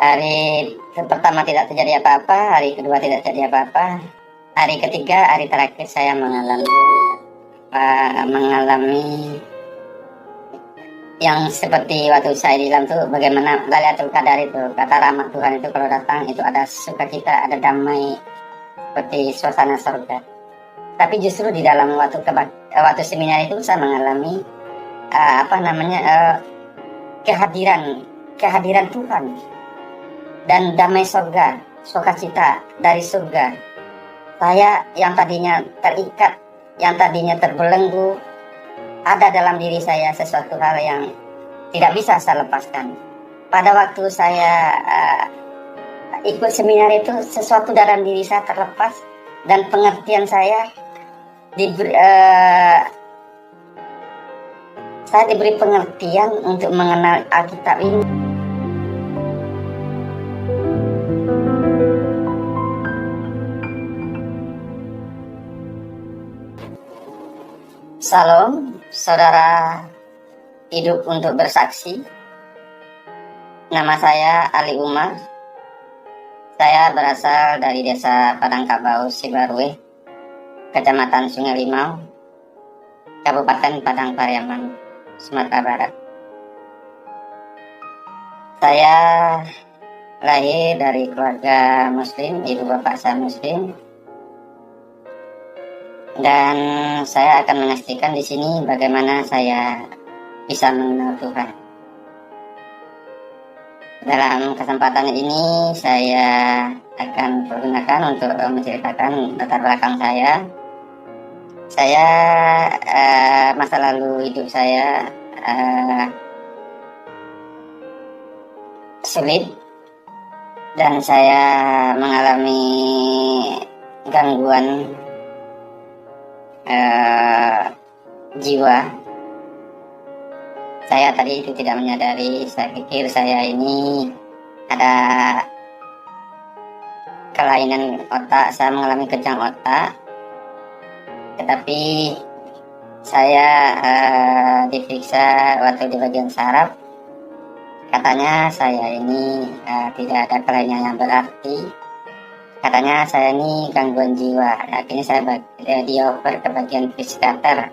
Hari pertama tidak terjadi apa-apa, hari kedua tidak terjadi apa-apa, hari ketiga, hari terakhir saya mengalami yang seperti waktu saya di dalam tuh, bagaimana Lailatul Qadar itu, kata rahmat Tuhan itu kalau datang itu ada sukacita, ada damai seperti suasana surga. Tapi justru di dalam waktu seminar itu saya mengalami kehadiran Tuhan dan damai surga, sukacita dari surga. Saya yang tadinya terikat, yang tadinya terbelenggu, ada dalam diri saya sesuatu hal yang tidak bisa saya lepaskan. Pada waktu saya ikut seminar itu, sesuatu dalam diri saya terlepas dan pengertian saya diberi pengertian untuk mengenal Alkitab ini. Salam, saudara hidup untuk bersaksi. Nama saya Ali Umar. Saya berasal dari desa Padangkabau, Sibarue, Kecamatan Sungai Limau, Kabupaten Padang Pariaman, Sumatera Barat. Saya lahir dari keluarga Muslim, ibu bapak saya Muslim. Dan saya akan menyaksikan di sini bagaimana saya bisa mengenal Tuhan. Dalam kesempatan ini saya akan pergunakan untuk menceritakan latar belakang saya. Saya masa lalu hidup saya sulit dan saya mengalami gangguan jiwa. Saya tadi itu tidak menyadari, saya pikir saya ini ada kelainan otak, saya mengalami kejang otak. Tetapi saya diperiksa waktu di bagian saraf, katanya saya ini tidak ada kelainan yang berarti. Katanya saya ini gangguan jiwa. Akhirnya saya dioper ke bagian psikiater.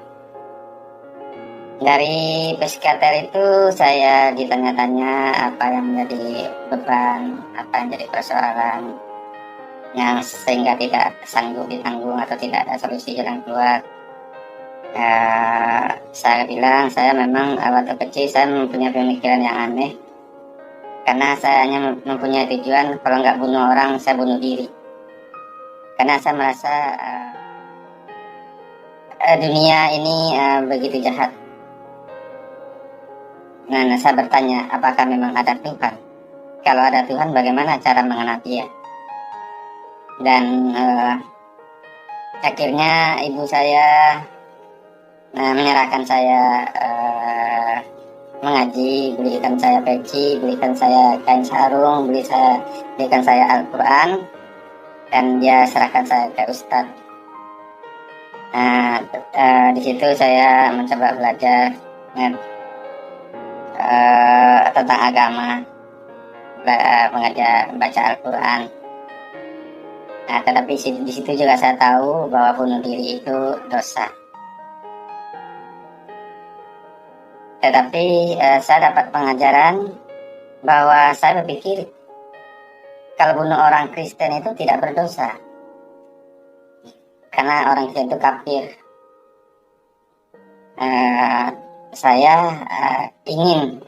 Dari psikiater itu saya ditanya-tanya apa yang menjadi beban, apa yang jadi persoalan yang sehingga tidak sanggup ditanggung atau tidak ada solusi jalan keluar. Saya bilang saya memang waktu kecil saya mempunyai pemikiran yang aneh, karena saya hanya mempunyai tujuan kalau nggak bunuh orang saya bunuh diri. Karena saya merasa dunia ini begitu jahat. Nah, saya bertanya, apakah memang ada Tuhan? Kalau ada Tuhan, bagaimana cara mengenal Dia? Dan akhirnya ibu saya menyerahkan saya mengaji, belikan saya peci, belikan saya kain sarung, belikan saya Al-Quran. Dan dia serahkan saya ke Ustadz. Di situ saya mencoba belajar tentang agama, baca Al-Quran. Tetapi di situ juga saya tahu bahwa bunuh diri itu dosa. Tetapi saya dapat pengajaran bahwa saya berpikir kalau bunuh orang Kristen itu tidak berdosa, karena orang Kristen itu kafir. Saya ingin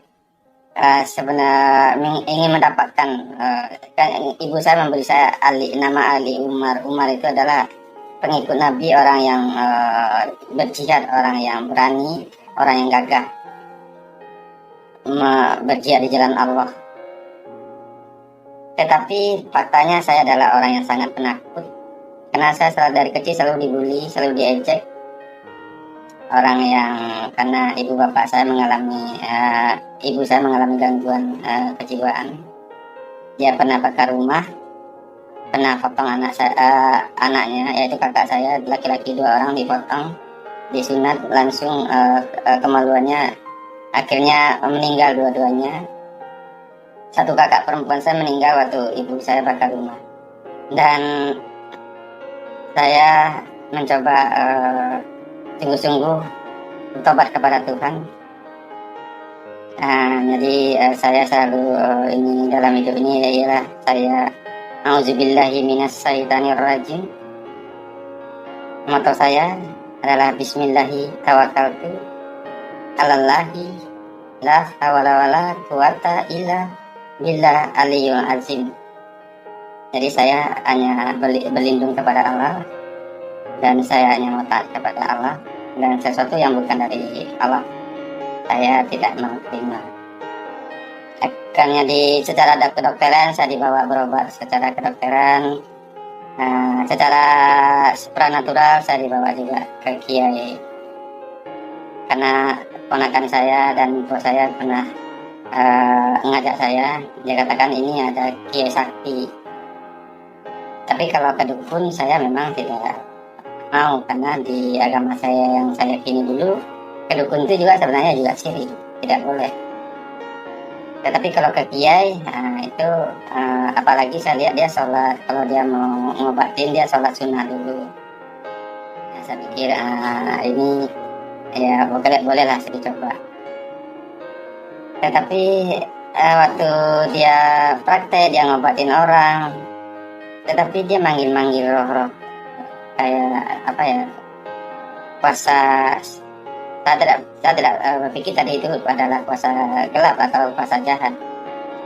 ingin mendapatkan, ibu saya memberi saya nama Ali Umar. Umar itu adalah pengikut Nabi, orang yang berjihad, orang yang berani, orang yang gagah berjihad di jalan Allah. Tetapi faktanya saya adalah orang yang sangat penakut, karena saya dari kecil selalu dibully, selalu diejek. Karena ibu saya mengalami gangguan kejiwaan. Dia pernah bakar rumah, pernah potong anaknya, yaitu kakak saya, laki-laki 2 orang dipotong, disunat, langsung kemaluannya akhirnya meninggal dua-duanya. satu kakak perempuan saya meninggal waktu ibu saya bakar rumah. Dan saya mencoba sungguh-sungguh bertobat kepada Tuhan. Jadi saya selalu ini dalam hidup ini ialah saya auzubillahi minas syaitanir rajim. Moto saya adalah bismillahi tawakkaltu alallahi la hawla wala quwata illa billah aliyul azim. Jadi saya hanya berlindung kepada Allah, dan saya hanya mau taat kepada Allah, dan sesuatu yang bukan dari Allah saya tidak mau terima. Akhirnya secara kedokteran saya dibawa berobat secara kedokteran. Secara supranatural saya dibawa juga ke kiai, karena ponakan saya dan bos saya pernah mengajak saya. Dia katakan ini ada kiai sakti. Tapi kalau ke dukun saya memang tidak mau, karena di agama saya yang saya yakini dulu, ke dukun itu juga sebenarnya juga syirik, tidak boleh. Tetapi kalau ke kiai, itu apalagi saya lihat dia sholat, kalau dia mau ngobatin dia sholat sunnah dulu. Saya pikir ini ya bolehlah saya dicoba. Tetapi waktu dia praktek, dia ngobatin orang, tetapi dia manggil roh-roh kayak apa ya, puasa. Saya tidak berpikir tadi itu adalah puasa gelap atau puasa jahat,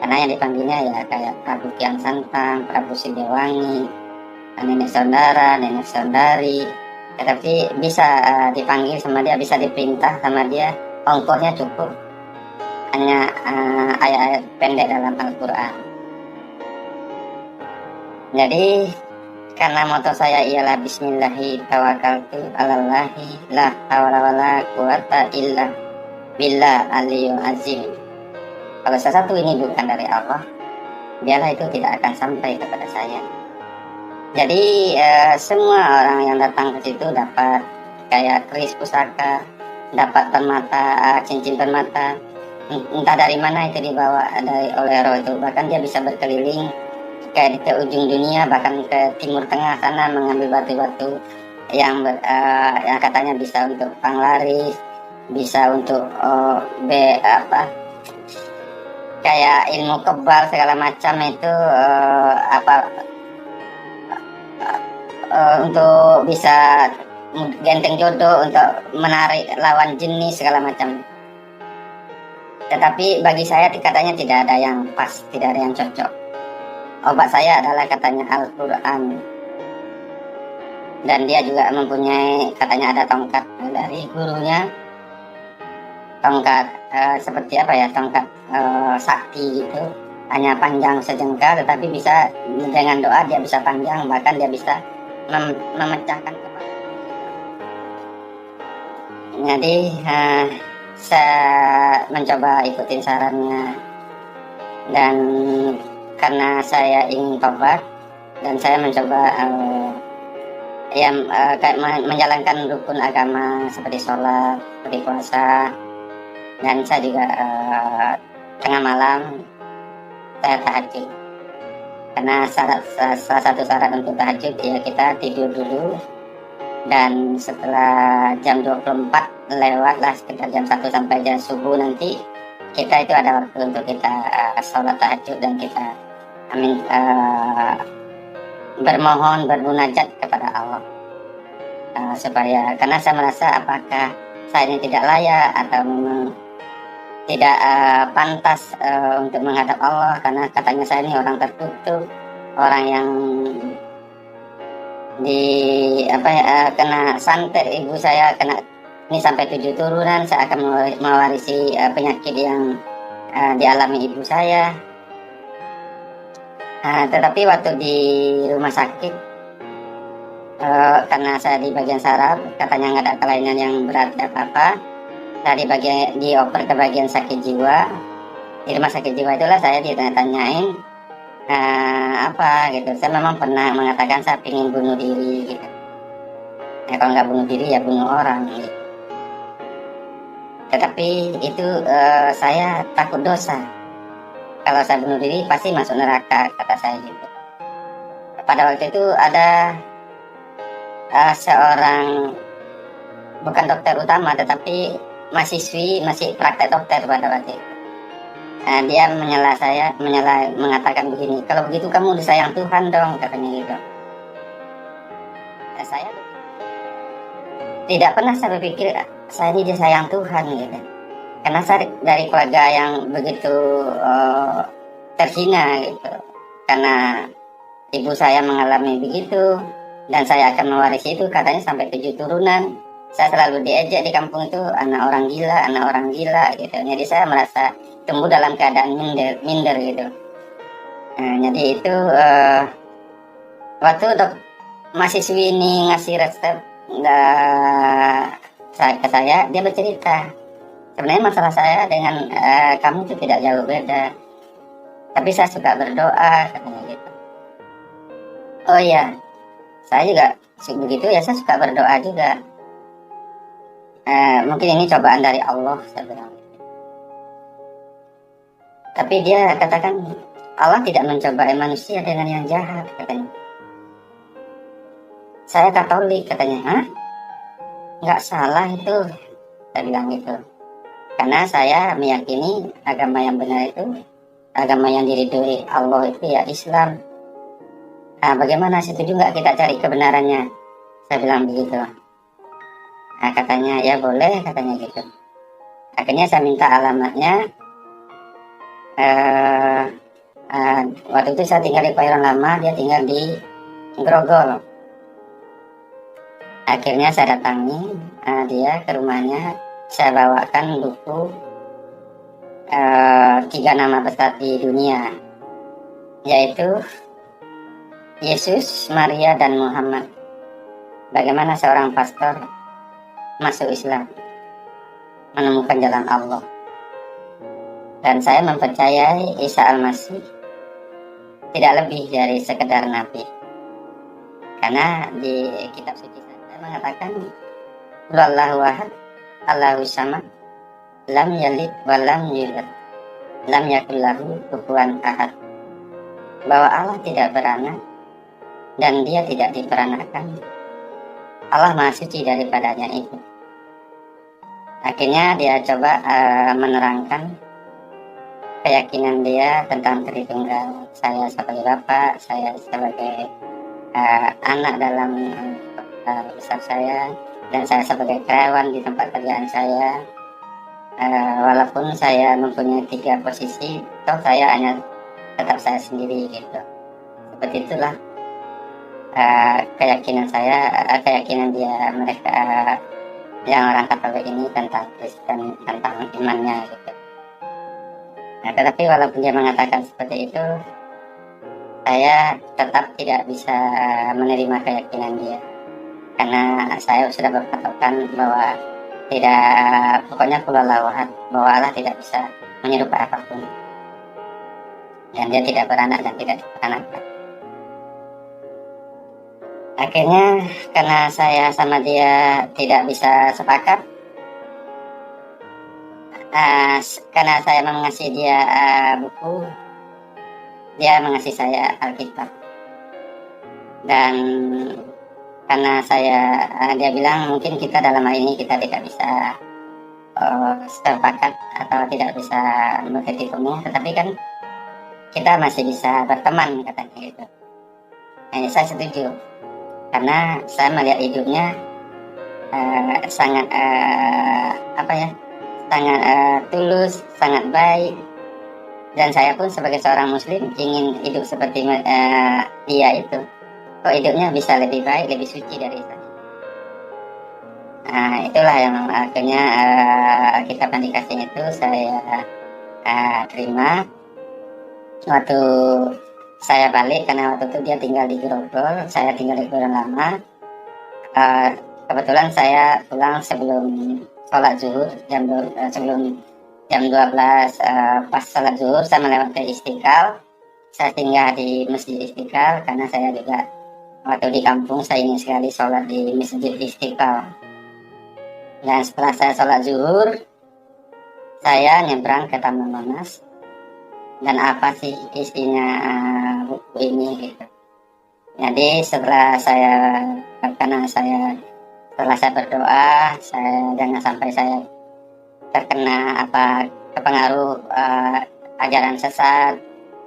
karena yang dipanggilnya ya kayak Prabu Kian Santang, Prabu Siliwangi, nenek saudara, nenek saudari. Tetapi bisa dipanggil sama dia, bisa diperintah sama dia, ongkosnya cukup, hanya ayat-ayat pendek dalam Al-Quran. Jadi karena moto saya ialah bismillahi tawakkaltu alallahi la hawla wala quwata illa billah aliyul azim. Kalau sesuatu ini bukan dari Allah, biarlah itu tidak akan sampai kepada saya. Jadi semua orang yang datang ke situ dapat kayak keris pusaka, dapat permata, cincin permata, entah dari mana itu dibawa oleh roh itu. Bahkan dia bisa berkeliling ke ujung dunia, bahkan ke timur tengah sana, mengambil batu-batu yang katanya bisa untuk panglaris, bisa untuk kayak ilmu kebal segala macam itu, untuk bisa genteng jodoh, untuk menarik lawan jenis segala macam. Tetapi bagi saya katanya tidak ada yang pas, tidak ada yang cocok. Obat saya adalah katanya Al-Quran. Dan dia juga mempunyai, katanya ada tongkat dari gurunya. Tongkat seperti apa ya, tongkat sakti gitu. Hanya panjang sejengkal, tetapi bisa dengan doa dia bisa panjang. Bahkan dia bisa memecahkan kepala. Jadi saya mencoba ikutin sarannya. Dan karena saya ingin tobat, dan saya mencoba menjalankan rukun agama seperti sholat, seperti puasa, dan saya juga tengah malam saya tahajud. Karena salah satu syarat untuk tahajud ya kita tidur dulu, dan setelah jam 24 lewat lah, sekitar jam 1 sampai jam subuh nanti, kita itu ada waktu untuk kita sholat tahajud, dan kita bermohon, bermunajat kepada Allah, supaya, karena saya merasa apakah saya ini tidak layak atau memang tidak pantas untuk menghadap Allah, karena katanya saya ini orang tertutup, orang yang kena santet ibu saya, kena ini sampai 7 turunan, saya akan mewarisi penyakit yang dialami ibu saya. Tetapi waktu di rumah sakit, karena saya di bagian saraf, katanya nggak ada kelainan yang berat apa-apa, saya dioper ke bagian sakit jiwa. Di rumah sakit jiwa itulah saya ditanya-tanyain apa gitu. Saya memang pernah mengatakan saya ingin bunuh diri gitu. Kalau nggak bunuh diri ya bunuh orang gitu. Tetapi itu saya takut dosa. kalau saya bunuh diri pasti masuk neraka, kata saya gitu. Pada waktu itu ada seorang, bukan dokter utama tetapi mahasiswi, masih praktek dokter pada waktu itu. Dia mengatakan begini, kalau begitu kamu disayang Tuhan dong, katanya gitu. Saya tidak pernah saya berpikir saya ini disayang Tuhan gitu, karena saya dari keluarga yang begitu terhina gitu, karena ibu saya mengalami begitu dan saya akan mewarisi itu, katanya sampai 7 turunan. Saya selalu diejek di kampung itu, anak orang gila gitu. Jadi saya merasa tumbuh dalam keadaan minder gitu. Jadi itu waktu mahasiswi ini ngasih resep ke saya, dia bercerita, sebenarnya masalah saya dengan kamu itu tidak jauh beda, tapi saya suka berdoa, katanya gitu. Oh iya, saya juga begitu ya, saya suka berdoa juga. Mungkin ini cobaan dari Allah, saya bilang. Tapi dia katakan Allah tidak mencobai manusia dengan yang jahat, katanya. Saya Katolik, katanya. Hah? Nggak salah itu, saya bilang gitu. Karena saya meyakini agama yang benar itu, agama yang diridhoi Allah itu ya Islam. Bagaimana, setuju nggak kita cari kebenarannya? Saya bilang begitu. Katanya ya boleh, katanya gitu. Akhirnya saya minta alamatnya. Waktu itu saya tinggal di Pairon Lama, dia tinggal di Grogol. Akhirnya saya datangi dia ke rumahnya. Saya bawakan buku 3 nama besar di dunia, yaitu Yesus, Maria, dan Muhammad. Bagaimana seorang pastor masuk Islam, menemukan jalan Allah. Dan saya mempercayai Isa Al-Masih tidak lebih dari sekedar nabi. Karena di kitab suci saya mengatakan Wallahu ahad, Allahu samad, lam yalid wa lam yulad, lam yakul lahu kufuwan ahad. Bahwa Allah tidak beranak dan dia tidak diperanakan. Allah Maha Suci daripadanya itu. Akhirnya dia coba menerangkan keyakinan dia tentang Tritunggal. Saya sebagai bapak, saya sebagai anak dalam besar saya, dan saya sebagai karyawan di tempat kerjaan saya. Walaupun saya mempunyai 3 posisi, toh saya hanya tetap saya sendiri gitu. Seperti itulah keyakinan saya, keyakinan dia, mereka yang orang Katolik ini tentang Kristen, tentang imannya gitu. Tetapi walaupun dia mengatakan seperti itu, saya tetap tidak bisa menerima keyakinan dia, karena saya sudah berpatokan bahwa pokoknya Wallahu ahad, bahwa Allah tidak bisa menyerupai apapun, dan dia tidak beranak dan tidak diperanakan. Akhirnya karena saya sama dia tidak bisa sepakat, karena saya mengasih dia buku, dia mengasih saya Alkitab. Dan karena dia bilang mungkin kita dalam hal ini kita tidak bisa sepakat atau tidak bisa bertitik temu, tetapi kan kita masih bisa berteman, katanya gitu. Saya setuju, karena saya melihat hidupnya sangat sangat tulus, sangat baik, dan saya pun sebagai seorang muslim ingin hidup seperti dia itu. Kok hidupnya bisa lebih baik, lebih suci dari saya. Itulah yang akhirnya kitab yang dikasih itu saya terima. Waktu saya balik, karena waktu itu dia tinggal di Grogol, saya tinggal di Pairon Lama. Kebetulan saya pulang sebelum sholat zuhur, sebelum jam 12. Pas sholat zuhur saya melewati Istiqlal. Saya tinggal di Masjid Istiqlal karena saya juga waktu di kampung saya ingin sekali sholat di Masjid Istiqlal. Dan setelah saya sholat zuhur, saya nyebrang ke Taman Monas. dan apa sih isinya buku ini gitu. Jadi setelah saya berdoa, saya jangan sampai saya terkena kepengaruh ajaran sesat,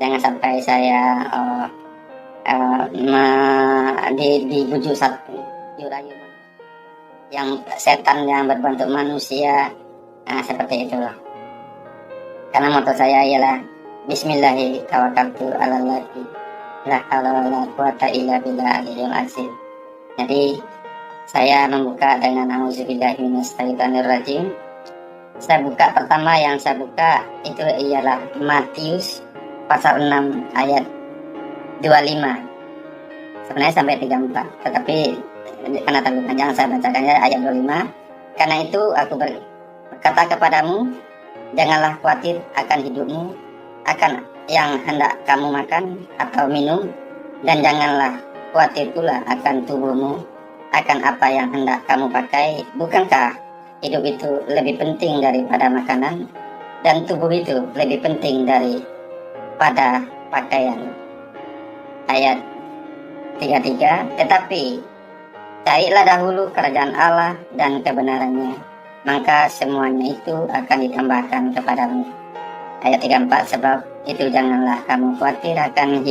jangan sampai saya dibujuk satu rayu yang setan yang berbentuk manusia, seperti itu loh. Karena moto saya ialah Bismillahi tawakkaltu 'alallahi la haula wala quwata illa billahil azim. Jadi saya membuka dengan auzubillahi minasyaitonirrajim. Yang saya buka itu ialah Matius pasal 6 ayat 25. Sebenarnya sampai 34, tetapi karena terlalu panjang saya bacakannya ayat 25. Karena itu aku berkata kepadamu, janganlah khawatir akan hidupmu, akan yang hendak kamu makan atau minum, dan janganlah khawatir pula akan tubuhmu, akan apa yang hendak kamu pakai. Bukankah hidup itu lebih penting daripada makanan, dan tubuh itu lebih penting daripada pakaian. Ayat 33, tetapi carilah dahulu kerajaan Allah dan kebenarannya, maka semuanya itu akan ditambahkan kepadamu. Ayat 34, sebab itu janganlah kamu khawatir akan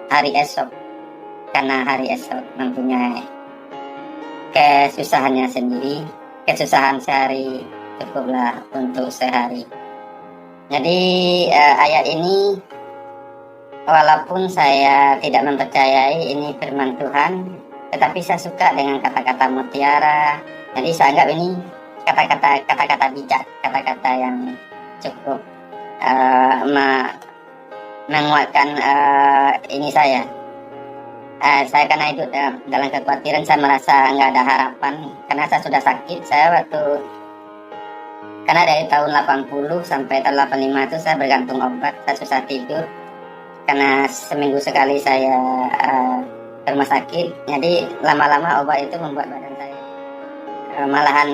hari esok, karena hari esok mempunyai kesusahannya sendiri. Kesusahan sehari cukuplah untuk sehari. Jadi ayat ini, walaupun saya tidak mempercayai ini firman Tuhan, tetapi saya suka dengan kata-kata mutiara. Jadi saya anggap ini kata-kata bijak, kata-kata yang cukup menguatkan ini saya. Saya karena itu dalam kekhawatiran, saya merasa nggak ada harapan karena saya sudah sakit. Karena dari tahun 80 sampai tahun 85 itu saya bergantung obat, saya susah tidur karena seminggu sekali saya ke rumah sakit. Jadi lama-lama obat itu membuat badan saya malahan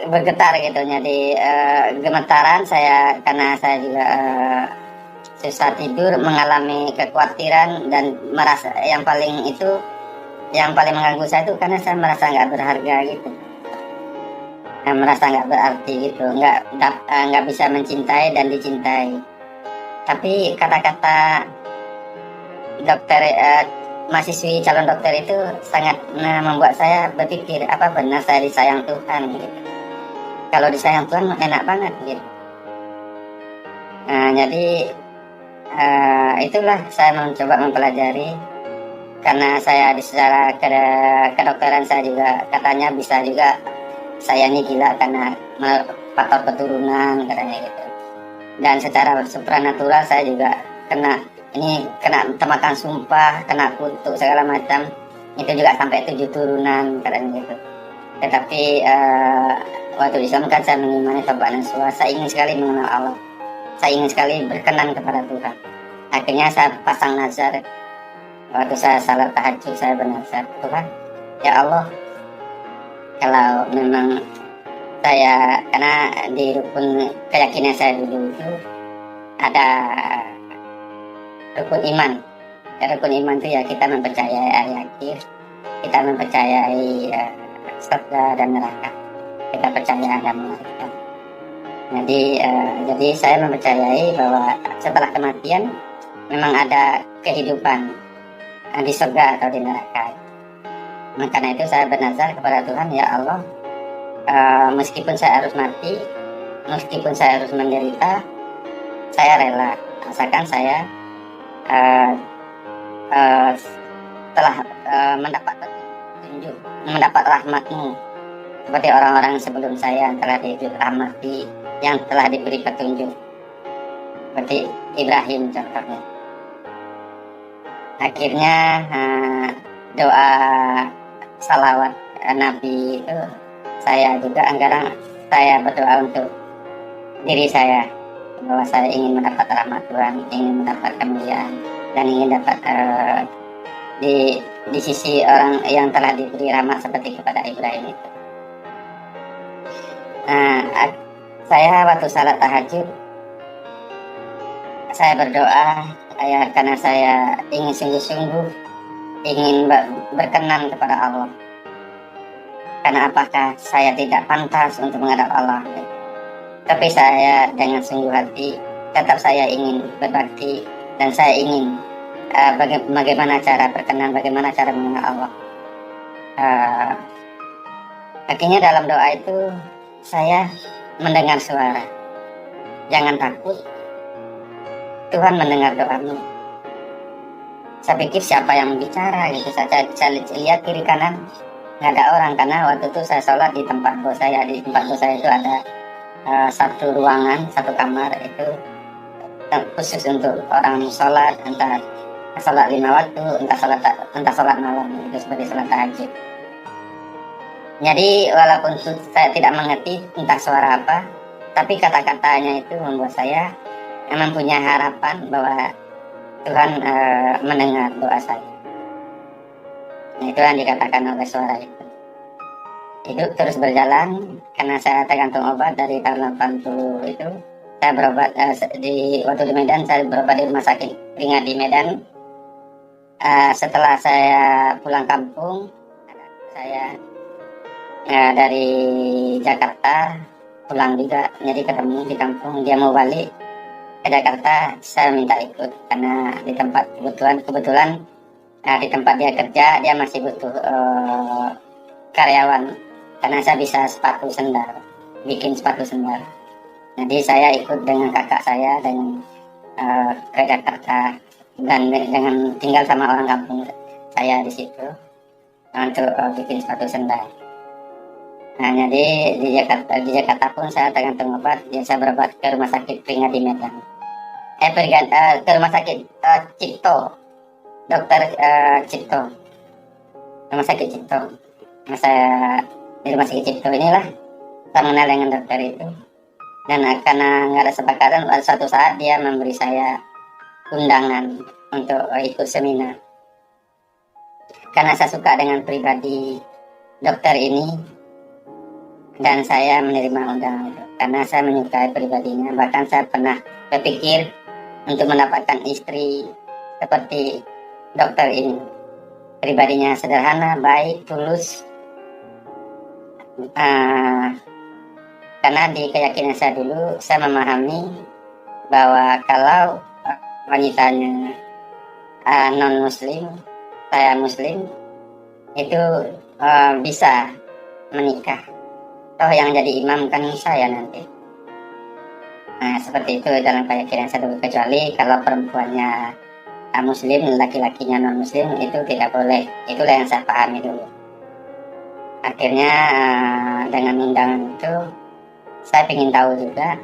bergetar gitu. Jadi gemetaran saya karena saya juga susah tidur, mengalami kekhawatiran, dan merasa yang paling mengganggu saya itu karena saya merasa nggak berharga gitu, merasa nggak berarti gitu, nggak bisa mencintai dan dicintai. Tapi kata-kata dokter mahasiswi calon dokter itu sangat membuat saya berpikir, apa benar saya disayang Tuhan gitu. Kalau disayang Tuhan enak banget gitu. Jadi itulah saya mencoba mempelajari, karena saya secara kedokteran saya juga katanya bisa juga saya ini gila karena faktor keturunan katanya gitu. Dan secara supranatural saya juga kena temakan sumpah, kena kutuk segala macam, itu juga sampai 7 turunan katanya gitu. Tetapi waktu Islam kan saya mengimani Taubat Nasuha, saya ingin sekali mengenal Allah, saya ingin sekali berkenan kepada Tuhan. Akhirnya saya pasang nazar. Waktu saya salat tahajud, saya bernazar, Tuhan, ya Allah, kalau memang saya, karena di rukun keyakinan saya dulu itu ada rukun iman. Rukun iman itu ya kita mempercayai hari akhir, kita mempercayai surga dan neraka, kita percaya ada malaikat. Jadi saya mempercayai bahwa setelah kematian memang ada kehidupan di surga atau di neraka. Karena itu saya bernazar kepada Tuhan, ya Allah, meskipun saya harus mati, meskipun saya harus menderita, saya rela, asalkan saya telah mendapat petunjuk, mendapat rahmat-Mu, seperti orang-orang sebelum saya yang telah dirahmati, yang telah diberi petunjuk, seperti Ibrahim contohnya. Akhirnya doa salawat Nabi itu saya juga kadang saya berdoa untuk diri saya, bahwa saya ingin mendapat rahmat Tuhan, ingin mendapat kemuliaan, dan ingin dapat di sisi orang yang telah diberi rahmat seperti kepada Ibrahim itu. Saya waktu salat tahajud saya berdoa ya karena saya ingin sungguh-sungguh ingin berkenan kepada Allah. Karena apakah saya tidak pantas untuk menghadap Allah? Tapi saya dengan sungguh hati tetap saya ingin berbakti dan saya ingin bagaimana cara berkenan, bagaimana cara mengenal Allah. Akhirnya dalam doa itu saya mendengar suara, jangan takut, Tuhan mendengar doamu. Saya pikir siapa yang bicara gitu, saya lihat kiri kanan nggak ada orang, karena waktu itu saya sholat di tempat bos saya. Di tempat bos saya itu ada satu ruangan, satu kamar itu khusus untuk orang sholat, entah sholat 5 waktu, entah sholat malam, itu seperti sholat tahajud. Jadi walaupun saya tidak mengerti entah suara apa, tapi kata-katanya itu membuat saya mempunyai harapan bahwa Tuhan mendengar doa saya. Nah, itu yang dikatakan oleh suara itu. Hidup terus berjalan karena saya tergantung obat dari tahun 80 itu. Saya berobat waktu di Medan, saya berobat di rumah sakit ringan di Medan. Setelah saya pulang kampung, saya dari Jakarta pulang juga, jadi ketemu di kampung. Dia mau balik ke Jakarta, saya minta ikut karena di tempat kebetulan di tempat dia kerja dia masih butuh karyawan, karena saya bisa sepatu sendal, bikin sepatu sendal. Jadi saya ikut dengan kakak saya dan ke Jakarta dan dengan tinggal sama orang kampung saya di situ untuk bikin sepatu sendal. Nah, jadi di Jakarta pun saya tergantung obat. Ya, saya berobat ke rumah sakit Pringa di Medan. Ke rumah sakit Cipto, dokter Cipto, rumah sakit Cipto. Nah, saya di rumah sakit Cipto inilah saya mengenal dengan dokter itu. Dan karena nggak ada sepakatan, suatu saat dia memberi saya undangan untuk ikut seminar. Karena saya suka dengan pribadi dokter ini, dan saya menerima undangan itu karena saya menyukai pribadinya. Bahkan saya pernah berpikir untuk mendapatkan istri seperti dokter ini. Pribadinya sederhana, baik, tulus. Karena di keyakinan saya dulu, saya memahami bahwa kalau wanitanya non muslim, saya muslim, itu bisa menikah. Toh yang jadi imam kan saya nanti. Nah, seperti itu dalam keyakinan saya dulu. Kecuali kalau perempuannya muslim, laki-lakinya non muslim, itu tidak boleh. Itulah yang saya pahami dulu. Akhirnya dengan undangan itu saya ingin tahu juga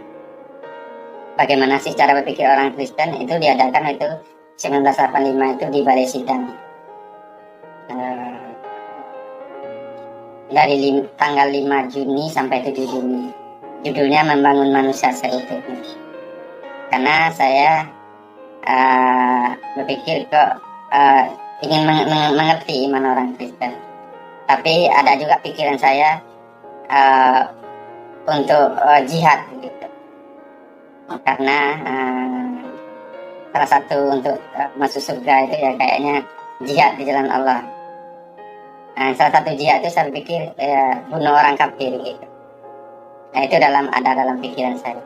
bagaimana sih cara berpikir orang Kristen. Itu diadakan itu 1985 itu di Balai Sidang. Dari tanggal 5 Juni sampai 7 Juni. Judulnya Membangun Manusia Seutuhnya. Karena saya berpikir kok ingin mengerti iman orang Kristen. Tapi ada juga pikiran saya untuk jihad gitu. Karena salah satu untuk masuk surga itu ya kayaknya jihad di jalan Allah. Nah, salah satu jihad itu saya pikir bunuh orang kafir gitu. Nah, itu ada dalam pikiran saya.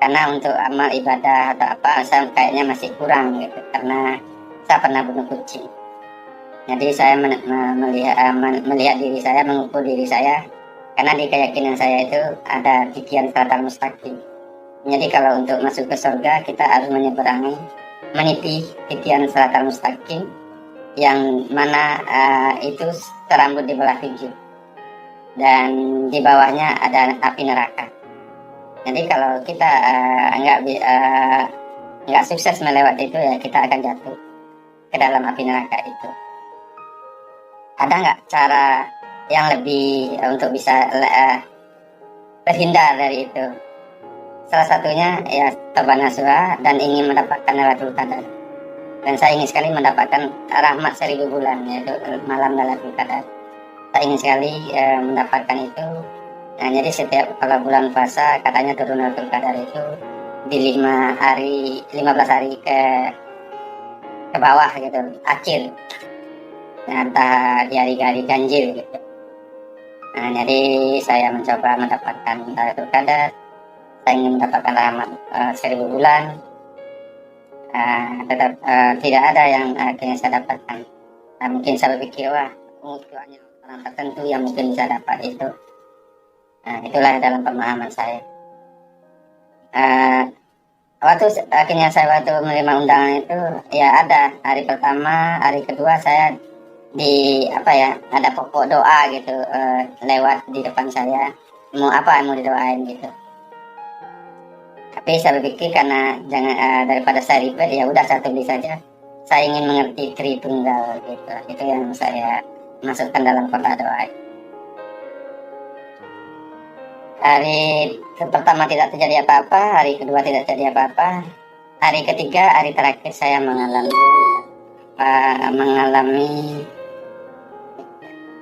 Karena untuk amal ibadah atau apa saya kayaknya masih kurang gitu. Karena saya pernah bunuh kucing. Jadi saya melihat diri saya, mengukur diri saya. Karena di keyakinan saya itu ada pikiran siratal mustaqim. Jadi kalau untuk masuk ke surga kita harus meniti pikiran siratal mustaqim, yang mana itu serambut di belah 7 dan di bawahnya ada api neraka. Jadi kalau kita nggak sukses melewati itu ya kita akan jatuh ke dalam api neraka itu. Ada nggak cara yang lebih untuk bisa terhindar dari itu? Salah satunya ya taubat nasuha dan ingin mendapatkan Lailatul Qadar. Dan saya ingin sekali mendapatkan rahmat 1000 bulan, yaitu malam Lailatul Qadar. Saya ingin sekali mendapatkan itu. Nah, jadi setiap kalau bulan puasa katanya turun Lailatul Qadar itu di 15 hari ke bawah gitu, akhir. Ternyata di hari-hari ganjil gitu. Nah, jadi saya mencoba mendapatkan Lailatul Qadar. Saya ingin mendapatkan rahmat 1000 bulan. Tetap tidak ada yang akhirnya saya dapatkan. Nah, mungkin saya berpikir, wah, itu hanya orang tertentu yang mungkin bisa dapat itu. Nah, itulah dalam pemahaman saya. Waktu akhirnya saya menerima undangan itu, ya ada hari pertama, hari kedua saya ada pokok doa gitu, lewat di depan saya, mau didoain gitu. Tapi saya berpikir karena daripada saya ribet, ya udah saya tulis saja. Saya ingin mengerti Tritunggal gitu. Itu yang saya masukkan dalam kotak doa. Hari pertama tidak terjadi apa-apa, hari kedua tidak terjadi apa-apa, hari ketiga, hari terakhir saya mengalami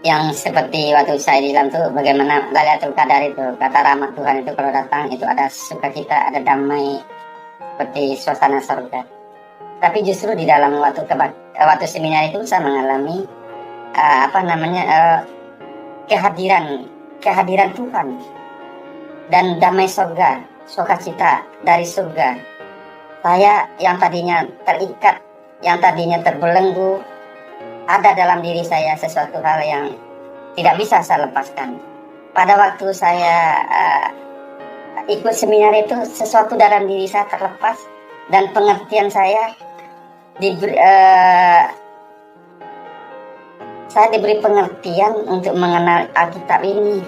yang seperti waktu saya di dalam tuh, bagaimana Lailatul Qadar itu, kata rahmat Tuhan itu kalau datang itu ada sukacita, ada damai, seperti suasana surga. Tapi justru di dalam waktu seminar itu saya mengalami kehadiran Tuhan dan damai surga, sukacita dari surga. Saya yang tadinya terikat, yang tadinya terbelenggu, ada dalam diri saya sesuatu hal yang tidak bisa saya lepaskan. Pada waktu saya ikut seminar itu, sesuatu dalam diri saya terlepas dan pengertian saya diberi pengertian untuk mengenal Alkitab ini.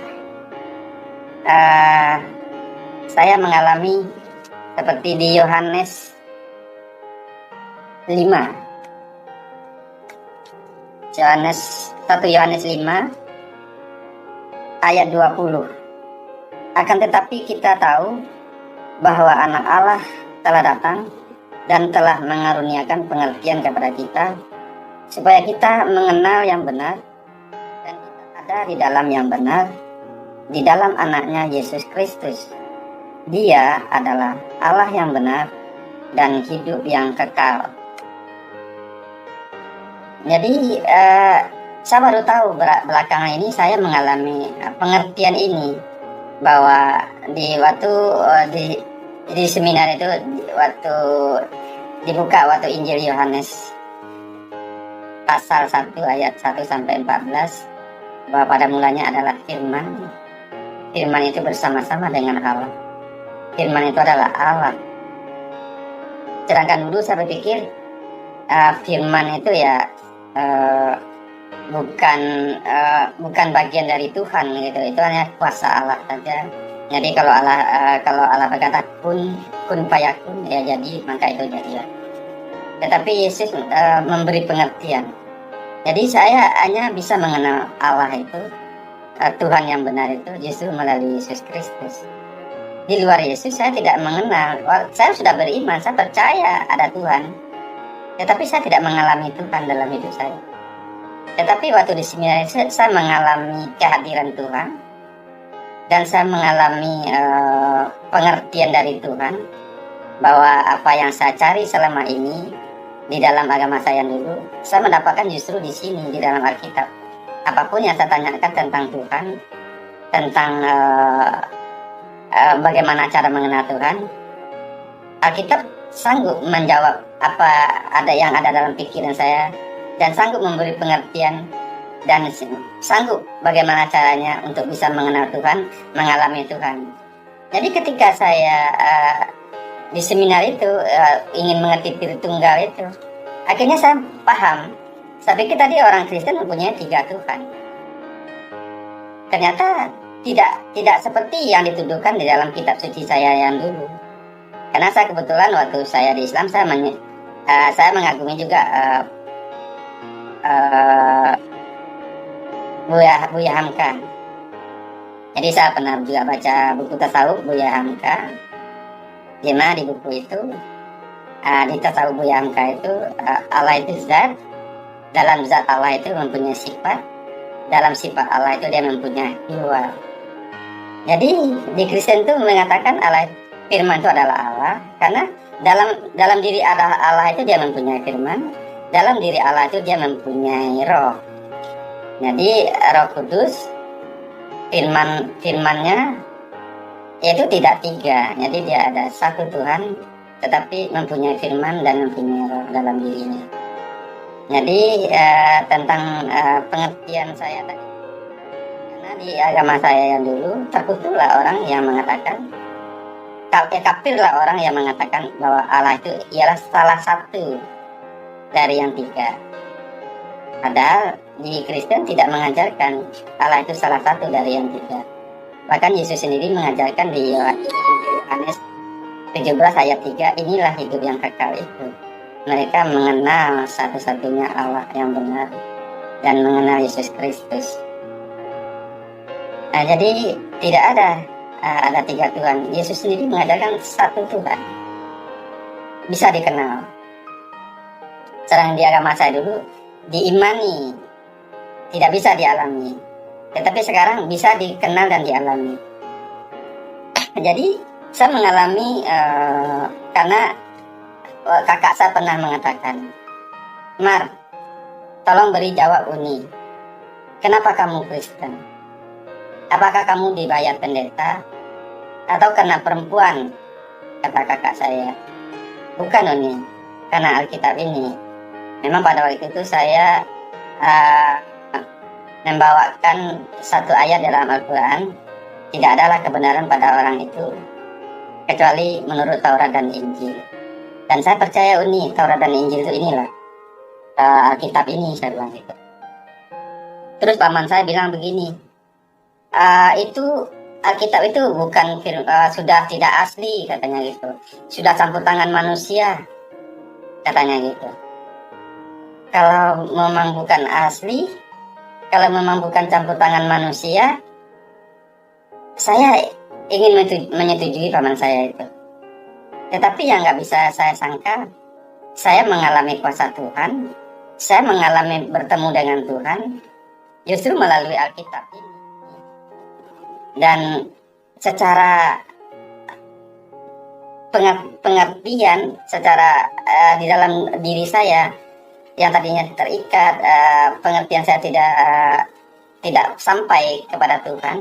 Saya mengalami seperti di Yohanes 5. Yohanes 5 ayat 20. Akan tetapi kita tahu bahwa Anak Allah telah datang dan telah mengaruniakan pengertian kepada kita, supaya kita mengenal yang benar dan kita ada di dalam yang benar, di dalam Anaknya Yesus Kristus. Dia adalah Allah yang benar dan hidup yang kekal. Jadi saya baru tahu belakangan ini saya mengalami pengertian ini, bahwa di seminar itu, waktu dibuka waktu Injil Yohanes pasal 1 ayat 1 sampai 14, bahwa pada mulanya adalah firman. Firman itu bersama-sama dengan Allah. Firman itu adalah Allah. Sedangkan dulu saya berpikir firman itu ya bukan bagian dari Tuhan gitu. Itu hanya kuasa Allah saja. Jadi kalau Allah berkata kun fayakun, ya jadi, maka itu jadilah. Tetapi Yesus memberi pengertian. Jadi saya hanya bisa mengenal Allah itu, Tuhan yang benar itu, justru melalui Yesus Kristus. Di luar Yesus saya tidak mengenal. Saya sudah beriman, saya percaya ada Tuhan, tetapi saya tidak mengalami Tuhan dalam hidup saya. Tetapi waktu di seminar saya mengalami kehadiran Tuhan, dan saya mengalami pengertian dari Tuhan, bahwa apa yang saya cari selama ini di dalam agama saya dulu, saya mendapatkan justru di sini, di dalam Alkitab. Apapun yang saya tanyakan tentang Tuhan, tentang bagaimana cara mengenal Tuhan, Alkitab sanggup menjawab apa yang ada dalam pikiran saya, dan sanggup memberi pengertian, dan sanggup bagaimana caranya untuk bisa mengenal Tuhan, mengalami Tuhan. Jadi ketika saya di seminar itu ingin mengerti Tritunggal itu, akhirnya saya paham. Saya pikir tadi orang Kristen mempunyai 3 Tuhan. Ternyata tidak seperti yang dituduhkan di dalam kitab suci saya yang dulu. Karena saya kebetulan waktu saya di Islam, saya mengagumi juga Buya Hamka. Jadi saya pernah juga baca buku tasawuf Buya Hamka. Di mana di buku itu, di tasawuf Buya Hamka itu, Allah itu zat. Dalam zat Allah itu mempunyai sifat. Dalam sifat Allah itu dia mempunyai jiwa. Jadi di Kristen itu mengatakan Allah firman itu adalah Allah, karena dalam diri Allah itu dia mempunyai firman, dalam diri Allah itu dia mempunyai roh. Jadi Roh Kudus firmannya yaitu tidak tiga, jadi dia ada satu Tuhan tetapi mempunyai firman dan mempunyai roh dalam dirinya. Jadi tentang pengertian saya tadi, karena di agama saya yang dulu terkutuklah orang yang mengatakan, kafirlah orang yang mengatakan bahwa Allah itu ialah salah satu dari yang tiga. Padahal di Kristen tidak mengajarkan Allah itu salah satu dari yang tiga. Bahkan Yesus sendiri mengajarkan di Yohanes 17 ayat 3, inilah hidup yang kekal itu, mereka mengenal satu-satunya Allah yang benar dan mengenal Yesus Kristus. Nah, jadi tidak ada tiga Tuhan. Yesus sendiri mengajarkan satu Tuhan bisa dikenal. Sedang di agama saya dulu diimani, tidak bisa dialami, tetapi sekarang bisa dikenal dan dialami. Jadi saya mengalami karena kakak saya pernah mengatakan, Mar, tolong beri jawab Uni, kenapa kamu Kristen? Apakah kamu dibayar pendeta atau karena perempuan? Kata kakak saya. Bukan Uni, karena Alkitab ini. Memang pada waktu itu saya membawakan satu ayat dalam Al-Quran, tidak adalah kebenaran pada orang itu kecuali menurut Taurat dan Injil. Dan saya percaya Uni, Taurat dan Injil itu inilah Alkitab ini, saya bilang gitu. Terus paman saya bilang begini, itu Alkitab itu bukan sudah tidak asli, katanya gitu, sudah campur tangan manusia, katanya gitu. Kalau memang bukan asli, kalau memang bukan campur tangan manusia, saya ingin menyetujui paman saya itu. Tetapi yang nggak bisa saya sangka, saya mengalami kuasa Tuhan, saya mengalami bertemu dengan Tuhan, justru melalui Alkitab ini. Dan secara pengertian, secara di dalam diri saya yang tadinya terikat, pengertian saya tidak sampai kepada Tuhan,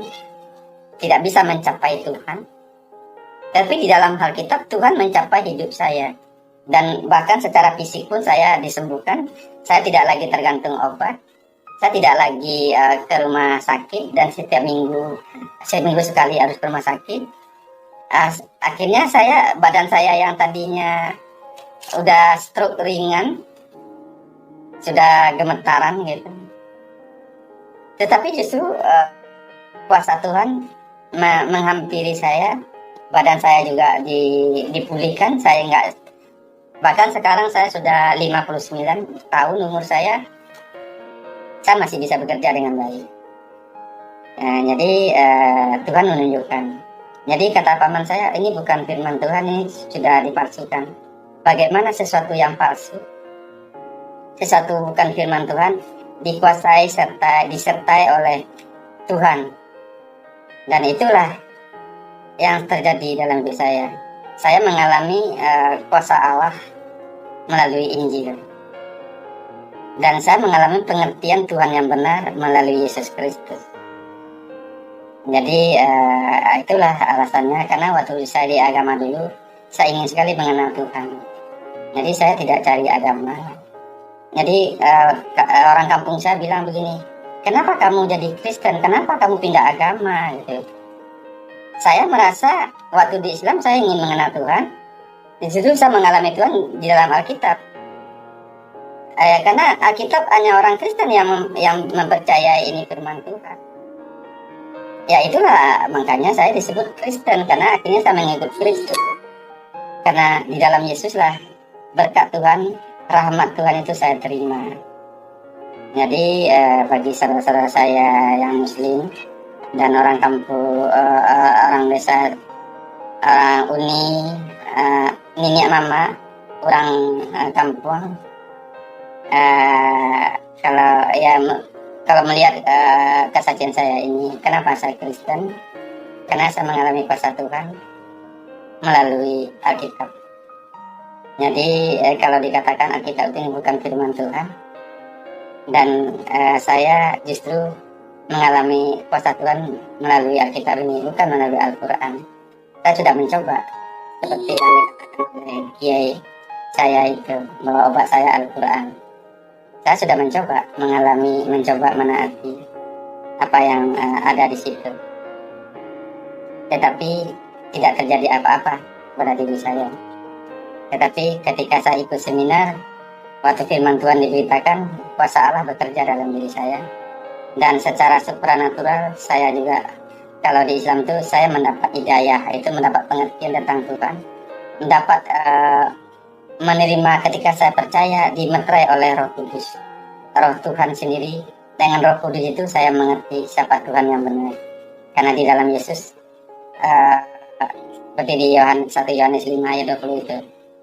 tidak bisa mencapai Tuhan. Tapi di dalam Alkitab Tuhan mencapai hidup saya. Dan bahkan secara fisik pun saya disembuhkan. Saya tidak lagi tergantung obat. Saya tidak lagi ke rumah sakit. Dan setiap minggu sekali harus ke rumah sakit. Akhirnya badan saya yang tadinya udah stroke ringan, sudah gemetaran gitu. Tetapi justru kuasa Tuhan menghampiri saya. Badan saya juga dipulihkan. Saya enggak, bahkan sekarang saya sudah 59 tahun umur saya masih bisa bekerja dengan baik. Jadi Tuhan menunjukkan. Jadi kata paman saya, ini bukan firman Tuhan, ini sudah dipalsukan. Bagaimana sesuatu yang palsu, sesuatu bukan firman Tuhan, dikuasai serta disertai oleh Tuhan. Dan itulah yang terjadi dalam hidup saya. Saya mengalami kuasa Allah melalui Injil. Dan saya mengalami pengertian Tuhan yang benar melalui Yesus Kristus. Jadi itulah alasannya, karena waktu saya di agama dulu, saya ingin sekali mengenal Tuhan. Jadi saya tidak cari agama. Jadi orang kampung saya bilang begini, kenapa kamu jadi Kristen? Kenapa kamu pindah agama? Gitu. Saya merasa waktu di Islam saya ingin mengenal Tuhan. Di situ saya mengalami Tuhan di dalam Alkitab. Karena Alkitab hanya orang Kristen yang mempercayai ini firman Tuhan. Ya itulah makanya saya disebut Kristen, karena akhirnya saya mengikut Kristus. Karena di dalam Yesuslah berkat Tuhan, rahmat Tuhan itu saya terima. Jadi bagi saudara-saudara saya yang Muslim dan orang kampung, orang desa, Uni, Nini Mama, orang kampung, kalau melihat kesaksian saya ini, kenapa saya Kristen? Karena saya mengalami kuasa Tuhan. melalui Alkitab. Jadi kalau dikatakan Alkitab ini bukan firman Tuhan, dan saya justru mengalami kuasa Tuhan melalui Alkitab ini, bukan melalui Al-Quran. Saya sudah mencoba, seperti yang dikatakan oleh Kiai saya itu, bahwa obat saya Al-Quran. Saya sudah mencoba menaati apa yang ada di situ. Tetapi tidak terjadi apa-apa pada diri saya. Tetapi ketika saya ikut seminar, waktu firman Tuhan diberitakan, kuasa Allah bekerja dalam diri saya. Dan secara supranatural saya juga, kalau di Islam itu saya mendapat hidayah, itu mendapat pengertian tentang Tuhan. Mendapat menerima ketika saya percaya, dimeterai oleh Roh Kudus. Roh Tuhan sendiri, dengan Roh Kudus itu saya mengerti siapa Tuhan yang benar. Karena di dalam Yesus, seperti di 1 Yohanes 5 ayat 20 itu,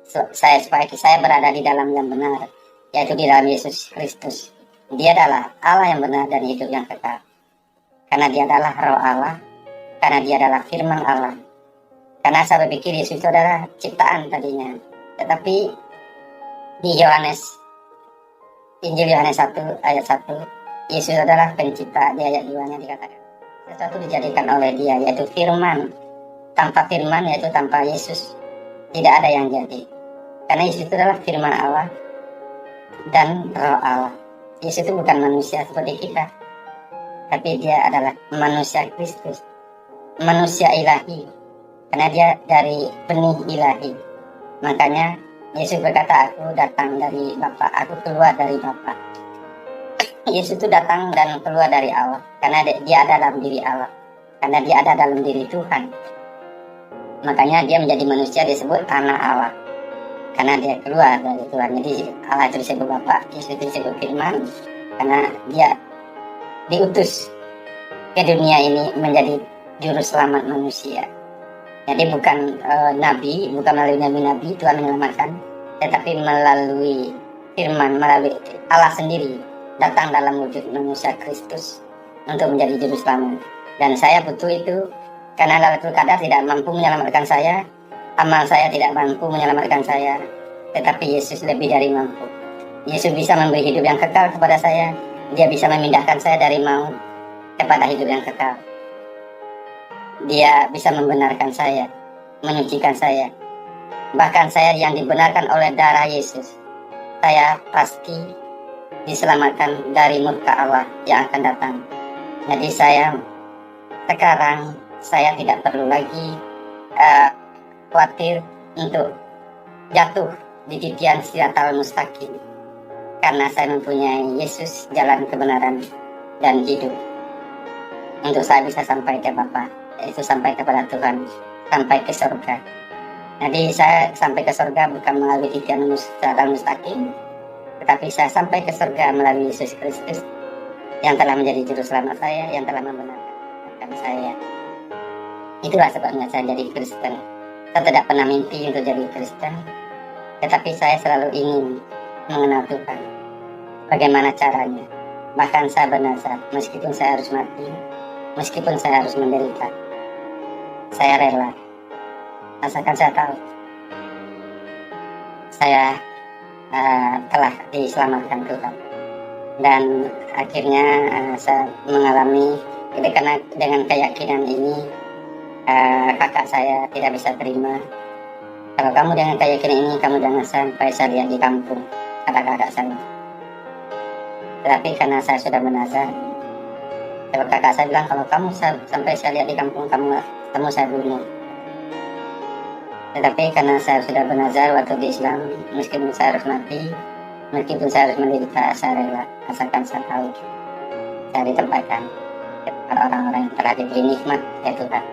supaya saya berada di dalam yang benar, yaitu di dalam Yesus Kristus. Dia adalah Allah yang benar dan hidup yang kekal. Karena dia adalah Roh Allah, karena dia adalah firman Allah. Karena saya berpikir Yesus itu adalah ciptaan tadinya. Tetapi di Injil Yohanes 1 ayat 1, Yesus adalah pencipta. Di ayat 2-nya dikatakan sesuatu dijadikan oleh dia, yaitu firman. Tanpa firman, yaitu tanpa Yesus, tidak ada yang jadi. Karena Yesus itu adalah firman Allah dan Roh Allah. Yesus itu bukan manusia seperti kita, tapi dia adalah manusia Kristus, manusia ilahi, karena dia dari benih ilahi. Makanya Yesus berkata, aku datang dari Bapa, aku keluar dari Bapa. Yesus itu datang dan keluar dari Allah, karena dia ada dalam diri Allah, karena dia ada dalam diri Tuhan. Makanya dia menjadi manusia disebut anak Allah, karena dia keluar dari Tuhan. Jadi Allah itu disebut Bapa, Yesus itu disebut firman, karena dia diutus ke dunia ini menjadi juru selamat manusia. Jadi bukan nabi, bukan melalui nabi-nabi Tuhan menyelamatkan, tetapi melalui firman, melalui Allah sendiri datang dalam wujud manusia Kristus untuk menjadi juru selamat. Dan saya butuh itu, karena Lailatul Qadar tidak mampu menyelamatkan saya, amal saya tidak mampu menyelamatkan saya, tetapi Yesus lebih dari mampu. Yesus bisa memberi hidup yang kekal kepada saya. Dia bisa memindahkan saya dari maut kepada hidup yang kekal. Dia bisa membenarkan saya, menyucikan saya. Bahkan saya yang dibenarkan oleh darah Yesus, saya pasti diselamatkan dari murka Allah yang akan datang. Jadi sekarang saya tidak perlu lagi khawatir untuk jatuh di titian siratal mustaqim, karena saya mempunyai Yesus, jalan kebenaran dan hidup, untuk saya bisa sampai ke Bapa, yaitu sampai kepada Tuhan, sampai ke surga. Jadi saya sampai ke surga bukan melalui titian siratal mustaqim, tetapi saya sampai ke surga melalui Yesus Kristus yang telah menjadi juru selamat saya, yang telah membenarkan saya. Itulah sebabnya saya jadi Kristen. Saya tidak pernah mimpi untuk jadi Kristen, tetapi saya selalu ingin mengenal Tuhan. Bagaimana caranya? Bahkan saya bernazar, meskipun saya harus mati, meskipun saya harus menderita, saya rela. Asalkan saya tahu saya telah diselamatkan Tuhan. Dan akhirnya saya mengalami itu, karena dengan keyakinan ini kakak saya tidak bisa terima. Kalau kamu dengan keyakinan ini, kamu jangan sampai saya lihat di kampung, kata kakak saya. Tetapi karena saya sudah bernazar, kakak saya bilang, kalau kamu sampai saya lihat di kampung, kamu saya bunuh. Tetapi karena saya sudah bernazar waktu di Islam, meskipun saya harus mati, meskipun saya harus menderita, saya rela, asalkan saya tahu saya ditempatkan kepada orang-orang yang telah diberi nikmat, ya Tuhan.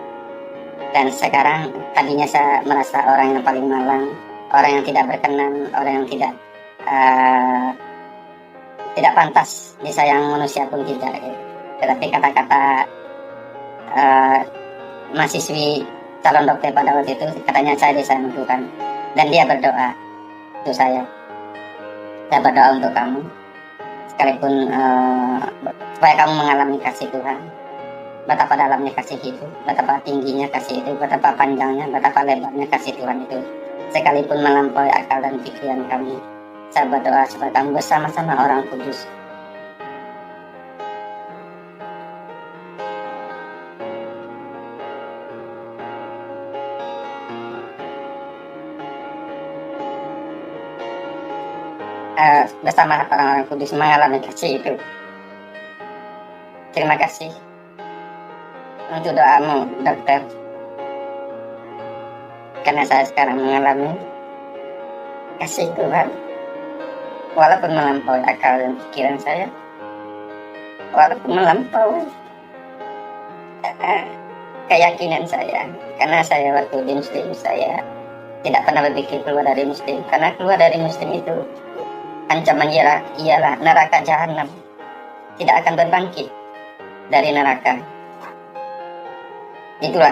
Dan sekarang tadinya saya merasa orang yang paling malang, orang yang tidak berkenan, orang yang tidak pantas disayang manusia pun tidak. Gitu. Tetapi kata-kata mahasiswi calon dokter pada waktu itu, katanya saya disayang Tuhan, dan dia berdoa untuk saya. Saya berdoa untuk kamu, sekalipun supaya kamu mengalami kasih Tuhan. betapa dalamnya kasih itu, betapa tingginya kasih itu, betapa panjangnya, betapa lebarnya kasih Tuhan itu. Sekalipun melampaui akal dan pikiran kami, saya berdoa supaya kami bersama-sama orang kudus bersama orang-orang kudus mengalami kasih itu. Terima kasih untuk doamu, dokter, karena saya sekarang mengalami kasih Tuhan, walaupun melampaui akal dan pikiran saya, walaupun melampaui keyakinan saya. Karena saya waktu di Muslim, saya tidak pernah berpikir keluar dari Muslim, karena keluar dari Muslim itu ancaman ialah neraka jahanam, tidak akan berbangkit dari neraka. Itulah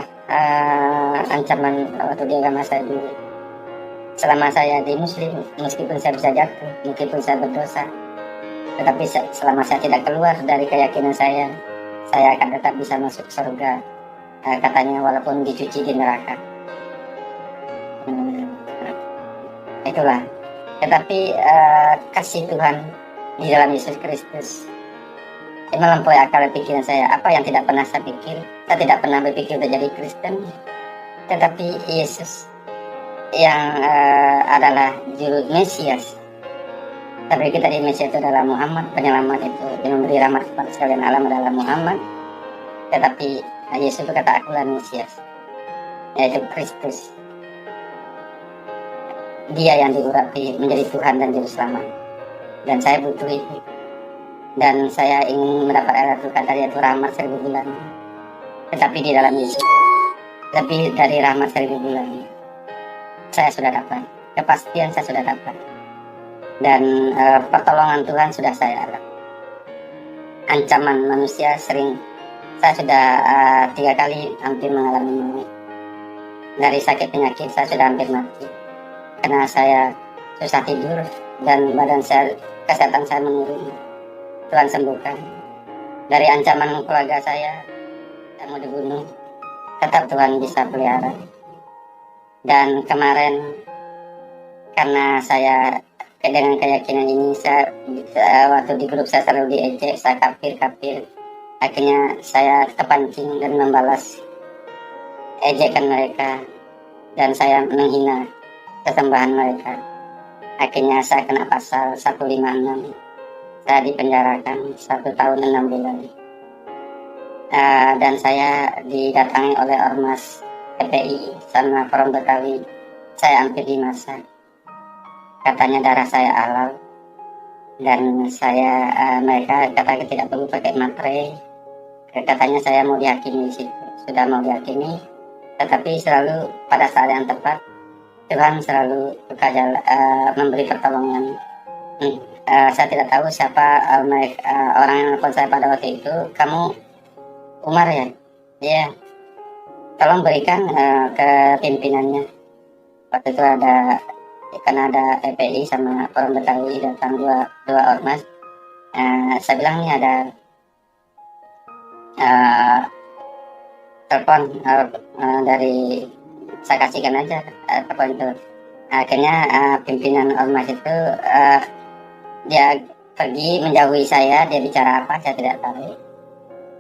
ancaman waktu di agama saya dulu. Selama saya di Muslim, meskipun saya bisa jatuh, meskipun saya berdosa, tetapi selama saya tidak keluar dari keyakinan saya akan tetap bisa masuk surga, katanya, walaupun dicuci di neraka. Itulah. Tetapi kasih Tuhan di dalam Yesus Kristus melampaui akal pikiran saya. Apa yang tidak pernah saya pikir, saya tidak pernah berpikir untuk jadi Kristen, tetapi Yesus yang adalah juru Mesias. Tapi kita di Mesias itu adalah Muhammad, penyelamat itu yang memberi rahmat kepada sekalian alam adalah Muhammad. Tetapi Yesus berkata, akulah Mesias, yaitu Kristus. Dia yang diurapi menjadi Tuhan dan Juru Selamat. Dan saya butuh itu. Dan saya ingin mendapat air kata dia itu rahmat 1000 bulan. Tetapi di dalam Yesus, lebih dari rahmat 1000 bulan, saya sudah dapat. Kepastian saya sudah dapat. Dan pertolongan Tuhan sudah saya alami. Ancaman manusia sering, saya sudah 3 kali hampir mengalami dari sakit penyakit, saya sudah hampir mati. Karena saya susah tidur dan badan saya, kesehatan saya menurun. Tuhan sembuhkan. Dari ancaman keluarga saya mau dibunuh, tetap Tuhan bisa pelihara. Dan kemarin karena saya dengan keyakinan ini, saya waktu di grup saya selalu diejek, saya kafir. Akhirnya saya terpancing dan membalas ejekan mereka, dan saya menghina kesembahan mereka. Akhirnya saya kena pasal 156. Saya dipenjarakan 1 tahun 6 bulan. Dan saya didatangi oleh ormas PPI sama Forum Betawi. Saya hampir dimasak. Katanya darah saya halal. Dan saya mereka kata tidak perlu pakai materai. Katanya saya mau dihakimi di situ. Sudah mau dihakimi, tetapi selalu pada saat yang tepat Tuhan selalu memberi pertolongan. Saya tidak tahu siapa orang yang nelfon saya pada waktu itu. Kamu Umar ya? Iya. Tolong berikan ke pimpinannya. Waktu itu karena ada FPI sama Forum Betawi datang dua ormas. Saya bilang ini ada telepon dari, saya kasihkan aja telepon itu. Akhirnya pimpinan ormas itu dia pergi menjauhi saya, dia bicara apa saya tidak tahu.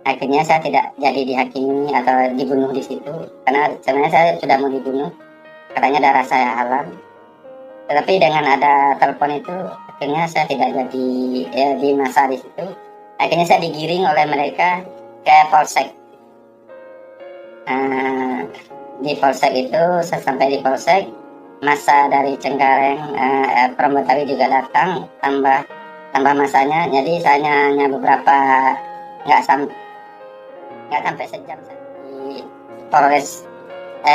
Akhirnya saya tidak jadi dihakimi atau dibunuh di situ, karena sebenarnya saya sudah mau dibunuh, katanya darah saya halal. Tetapi dengan ada telepon itu, akhirnya saya tidak jadi di masa di situ. Akhirnya saya digiring oleh mereka ke Polsek. Di Polsek itu, saya sampai di Polsek, masa dari Cengkareng, Forum Betawi juga datang, tambah masanya. Jadi saya hanya beberapa, nggak sampai sejam di Polres,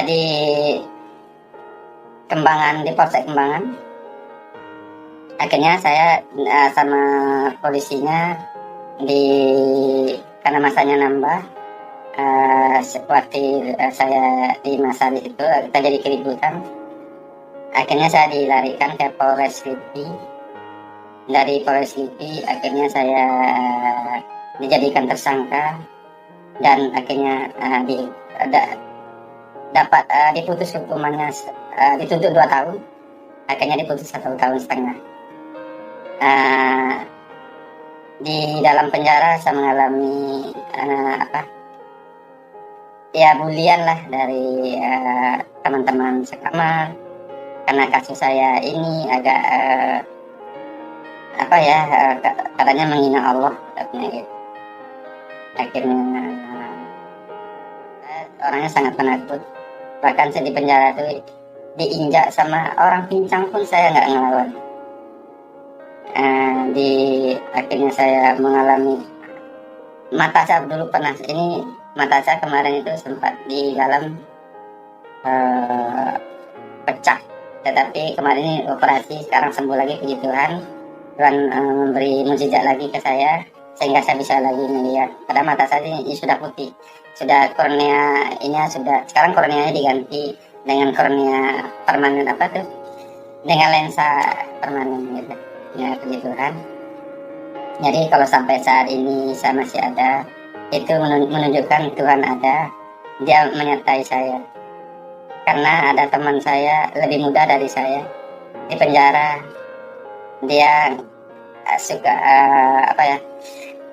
di Kembangan, di Polsek Kembangan. Akhirnya saya sama polisinya karena masanya nambah, seperti saya di masa di situ kita jadi keributan. Akhirnya saya dilarikan ke Polres Lipi. Dari Polres Lipi akhirnya saya dijadikan tersangka dan akhirnya dapat diputus hukumannya, dituntut 2 tahun, akhirnya diputus 1,5 tahun. Di dalam penjara saya mengalami bulian lah dari teman-teman sekamar, karena kasus saya ini agak katanya menghina Allah katanya gitu. Akhirnya orangnya sangat penakut, bahkan saya di penjara itu diinjak sama orang pincang pun saya nggak ngelawan. Akhirnya saya mengalami, mata saya dulu pernah, ini mata saya kemarin itu sempat di dalam pecah, tetapi kemarin ini operasi, sekarang sembuh lagi, puji Tuhan. Tuhan memberi mukjizat lagi ke saya sehingga saya bisa lagi melihat. Pada mata saya ini sudah putih, sudah kornea ini sudah, sekarang korneanya diganti dengan kornea permanen, dengan lensa permanen gitu. Ya, puji Tuhan. Jadi kalau sampai saat ini saya masih ada, itu menunjukkan Tuhan ada, Dia menyertai saya. Karena ada teman saya lebih muda dari saya di penjara, dia suka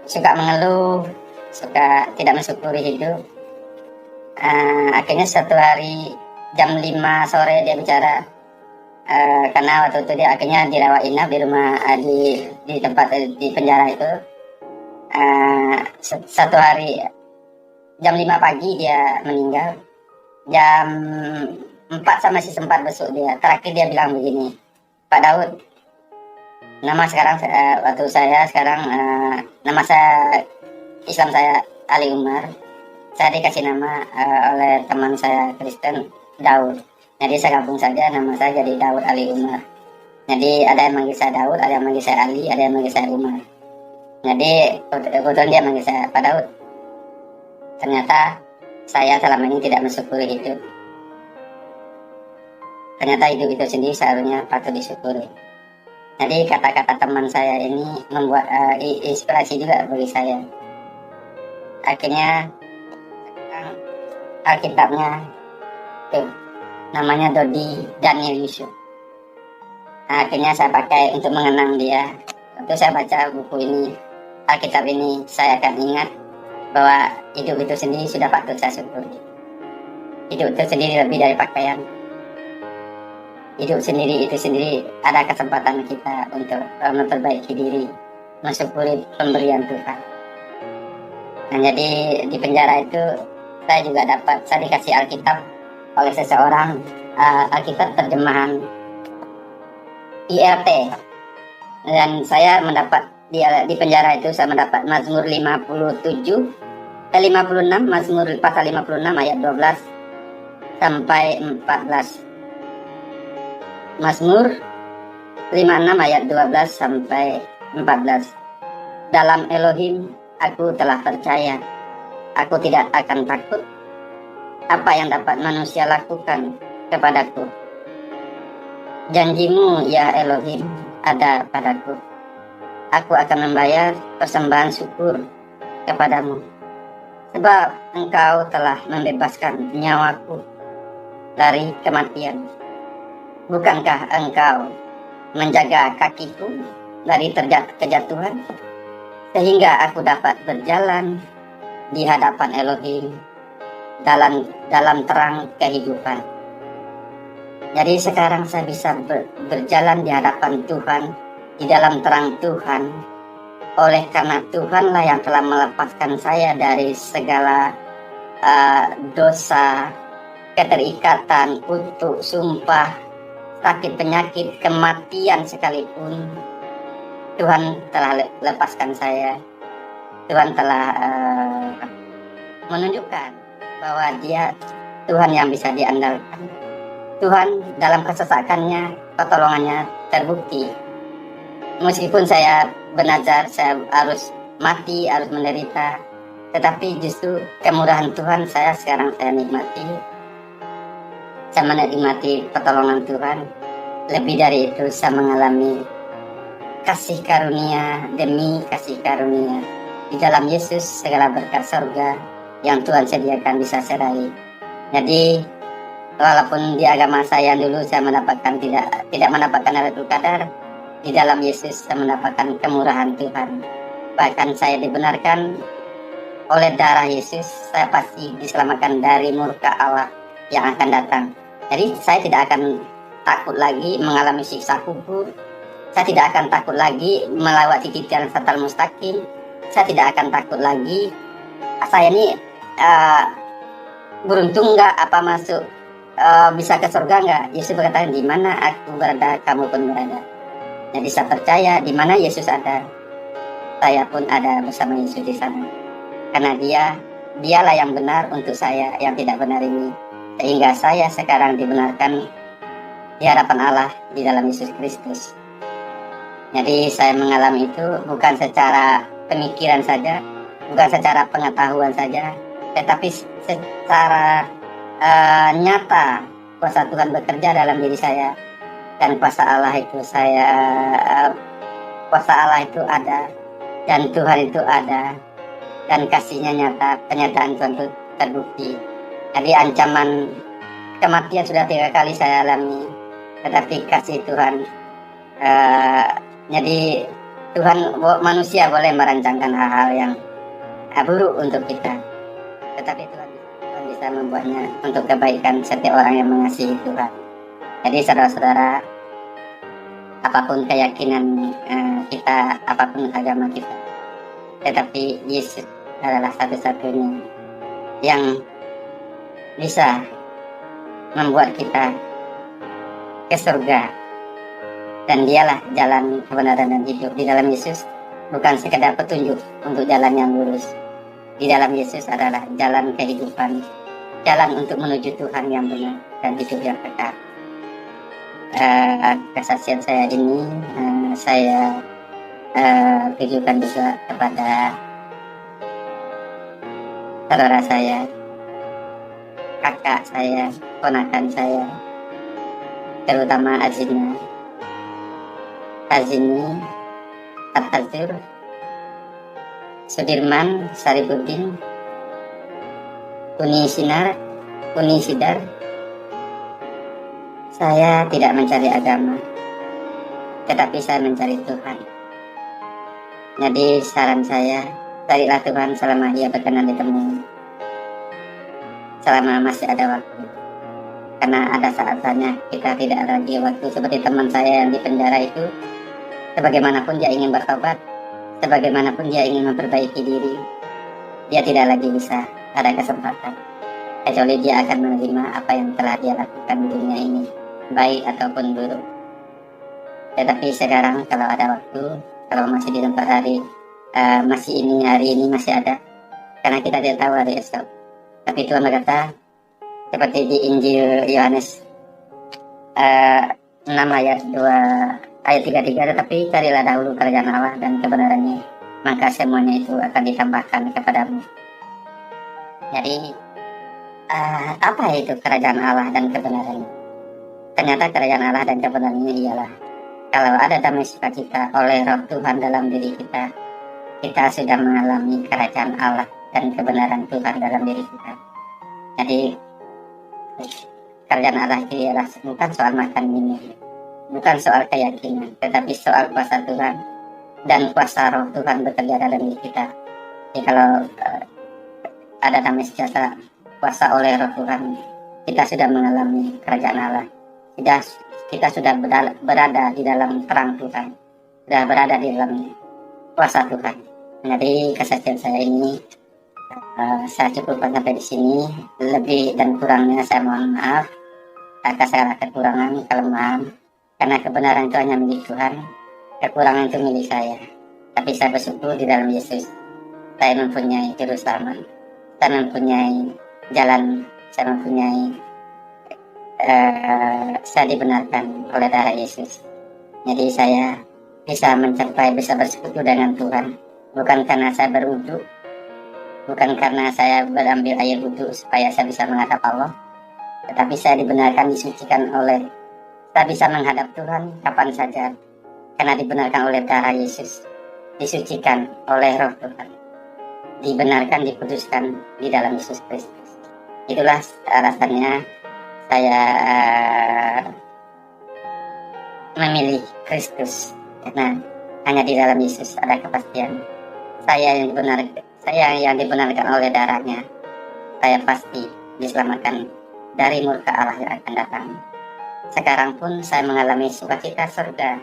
suka mengeluh, suka tidak mensyukuri hidup. Akhirnya satu hari jam 5 sore dia bicara, karena waktu itu dia akhirnya dirawat inap di rumah, di tempat di penjara itu. Satu hari jam 5 pagi dia meninggal. Jam 4 saya masih sempat besuk dia. Terakhir dia bilang begini, Pak Daud, nama sekarang nama saya Islam, saya Ali Umar. Saya dikasih nama oleh teman saya Kristen, Daud. Jadi saya gabung saja, nama saya jadi Daud Ali Umar. Jadi ada yang manggil saya Daud, ada yang manggil saya Ali, ada yang manggil saya Umar. Jadi kebetulan dia manggil saya Pak Daud. Ternyata saya selama ini tidak mensyukuri hidup. Ternyata hidup itu sendiri seharusnya patut disyukuri. Jadi kata-kata teman saya ini membuat inspirasi juga bagi saya. Akhirnya Alkitabnya tuh namanya Dodi Daniel Yusuf. Akhirnya saya pakai untuk mengenang dia. Waktu saya baca buku ini, Alkitab ini, saya akan ingat bahwa hidup itu sendiri sudah patut saya syukuri. Hidup itu sendiri lebih dari pakaian. Hidup sendiri itu sendiri ada kesempatan kita untuk memperbaiki diri, mensyukuri pemberian Tuhan. Nah, jadi di penjara itu saya juga saya dikasih Alkitab oleh seseorang, Alkitab terjemahan IRT, dan saya mendapat di penjara itu saya mendapat Mazmur 56, Mazmur pasal 56 ayat 12 sampai 14. Mazmur 56 ayat 12 sampai 14. Dalam Elohim aku telah percaya, aku tidak akan takut. Apa yang dapat manusia lakukan kepadaku? Janjimu ya Elohim ada padaku. Aku akan membayar persembahan syukur kepadamu, sebab engkau telah membebaskan nyawaku dari kematian. Bukankah engkau menjaga kakiku dari kejatuhan, sehingga aku dapat berjalan di hadapan Elohim dalam terang kehidupan. Jadi sekarang saya bisa berjalan di hadapan Tuhan, di dalam terang Tuhan, oleh karena Tuhanlah yang telah melepaskan saya dari segala dosa, keterikatan, kutuk, sumpah, sakit, penyakit, kematian sekalipun. Tuhan telah lepaskan saya. Tuhan telah menunjukkan bahwa Dia Tuhan yang bisa diandalkan. Tuhan dalam kesesakannya, pertolongannya terbukti. Meskipun saya bernazar, saya harus mati, harus menderita, tetapi justru kemurahan Tuhan saya nikmati. Saya menikmati pertolongan Tuhan. Lebih dari itu, saya mengalami kasih karunia demi kasih karunia. Di dalam Yesus segala berkat surga yang Tuhan sediakan bisa saya raih. Jadi walaupun di agama saya dulu saya mendapatkan tidak mendapatkan Lailatul Qadar, di dalam Yesus saya mendapatkan kemurahan Tuhan. Bahkan saya dibenarkan oleh darah Yesus, saya pasti diselamatkan dari murka Allah yang akan datang. Jadi saya tidak akan takut lagi mengalami siksa kubur. Saya tidak akan takut lagi melewati titian siratal mustaqim. Saya tidak akan takut lagi. Saya ini beruntung nggak apa masuk bisa ke surga nggak? Yesus berkata, di mana aku berada, kamu pun berada. Jadi saya percaya di mana Yesus ada, saya pun ada bersama Yesus di sana. Karena dialah yang benar untuk saya yang tidak benar ini. Sehingga saya sekarang dibenarkan di hadapan Allah di dalam Yesus Kristus. Jadi saya mengalami itu bukan secara pemikiran saja, bukan secara pengetahuan saja, tetapi secara nyata kuasa Tuhan bekerja dalam diri saya. Dan kuasa Allah itu kuasa Allah itu ada, dan Tuhan itu ada, dan kasihnya nyata, penyataan Tuhan itu terbukti. Jadi ancaman kematian sudah 3 kali saya alami, tetapi kasih Tuhan, jadi Tuhan, manusia boleh merancangkan hal-hal yang buruk untuk kita, tetapi Tuhan bisa membuatnya untuk kebaikan setiap orang yang mengasihi Tuhan. Jadi saudara-saudara, apapun keyakinan kita, apapun agama kita, tetapi Yesus adalah satu-satunya yang bisa membuat kita ke surga. Dan dialah jalan kebenaran dan hidup. Di dalam Yesus bukan sekedar petunjuk untuk jalan yang lurus. Di dalam Yesus adalah jalan kehidupan, jalan untuk menuju Tuhan yang benar dan hidup yang kekal. Kesaksian saya ini saya tujukan juga kepada saudara saya, kakak saya, ponakan saya, terutama Azini At-Tazur, Sudirman Saripudin, Uni Sidar. Saya tidak mencari agama, tetapi saya mencari Tuhan. Jadi saran saya, carilah Tuhan selama Dia berkenan ditemui, selama masih ada waktu. Karena ada saat-saatnya kita tidak lagi waktu, seperti teman saya yang di penjara itu. Sebagaimanapun dia ingin bertobat, sebagaimanapun dia ingin memperbaiki diri, dia tidak lagi bisa ada kesempatan, kecuali dia akan menerima apa yang telah dia lakukan di dunia ini, baik ataupun buruk. Tetapi sekarang kalau ada waktu, kalau masih di tempat hari ini masih ada, karena kita tidak tahu hari esok. Tapi Tuhan berkata seperti di Injil Yohanes 6 ayat 33, tetapi carilah dahulu kerajaan Allah dan kebenarannya, maka semuanya itu akan ditambahkan kepadamu. Jadi apa itu kerajaan Allah dan kebenarannya? Ternyata kerajaan Allah dan kebenarannya ialah kalau ada damai sukacita oleh Roh Tuhan dalam diri kita, kita sudah mengalami kerajaan Allah dan kebenaran Tuhan dalam diri kita. Jadi kerajaan Allah itu ialah bukan soal makan minum, bukan soal keyakinan, tetapi soal kuasa Tuhan dan kuasa Roh Tuhan bekerja dalam diri kita. Jadi kalau ada damai sejahtera kuasa oleh Roh Tuhan, kita sudah mengalami kerajaan Allah. Kita sudah berada di dalam terang Tuhan, sudah berada di dalam kuasa Tuhan. Jadi kesaksian saya ini saya cukupkan sampai di sini. Lebih dan kurangnya saya mohon maaf. Atas segala kekurangan, kelemahan, karena kebenaran itu hanya milik Tuhan, kekurangan itu milik saya. Tapi saya bersyukur di dalam Yesus, saya mempunyai juru selamat, saya mempunyai jalan, saya mempunyai saya dibenarkan oleh darah Yesus. Jadi saya bisa mencapai, bisa bersekutu dengan Tuhan, bukan karena saya berwudu, bukan karena saya berambil air wudu supaya saya bisa menghadap Allah, tetapi saya dibenarkan, disucikan oleh, saya bisa menghadap Tuhan kapan saja, karena dibenarkan oleh darah Yesus, disucikan oleh Roh Tuhan. dibenarkan, dikuduskan di dalam Yesus Kristus. Itulah alasannya saya memilih Kristus, karena hanya di dalam Yesus ada kepastian. Saya yang dibenarkan oleh darahnya, saya pasti diselamatkan dari murka Allah yang akan datang. Sekarang pun saya mengalami sukacita surga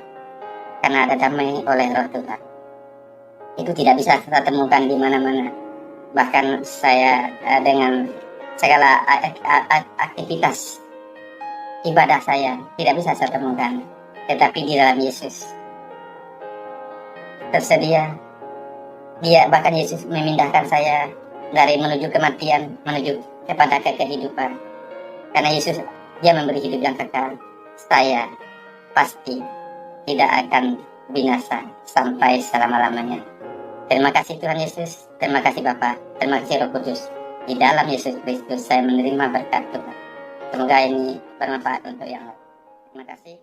karena ada damai oleh Roh Tuhan. Itu tidak bisa saya temukan di mana-mana. Bahkan saya dengan segala aktivitas ibadah saya tidak bisa saya temukan, tetapi di dalam Yesus tersedia. Dia bahkan Yesus memindahkan saya dari menuju kematian menuju kepada kehidupan. Karena Yesus, dia memberi hidup yang kekal. Saya pasti tidak akan binasa sampai selama-lamanya. Terima kasih Tuhan Yesus, terima kasih Bapa, terima kasih Roh Kudus. Di dalam Yesus Kristus saya menerima berkat Tuhan. Semoga ini bermanfaat untuk yang lain. Terima kasih.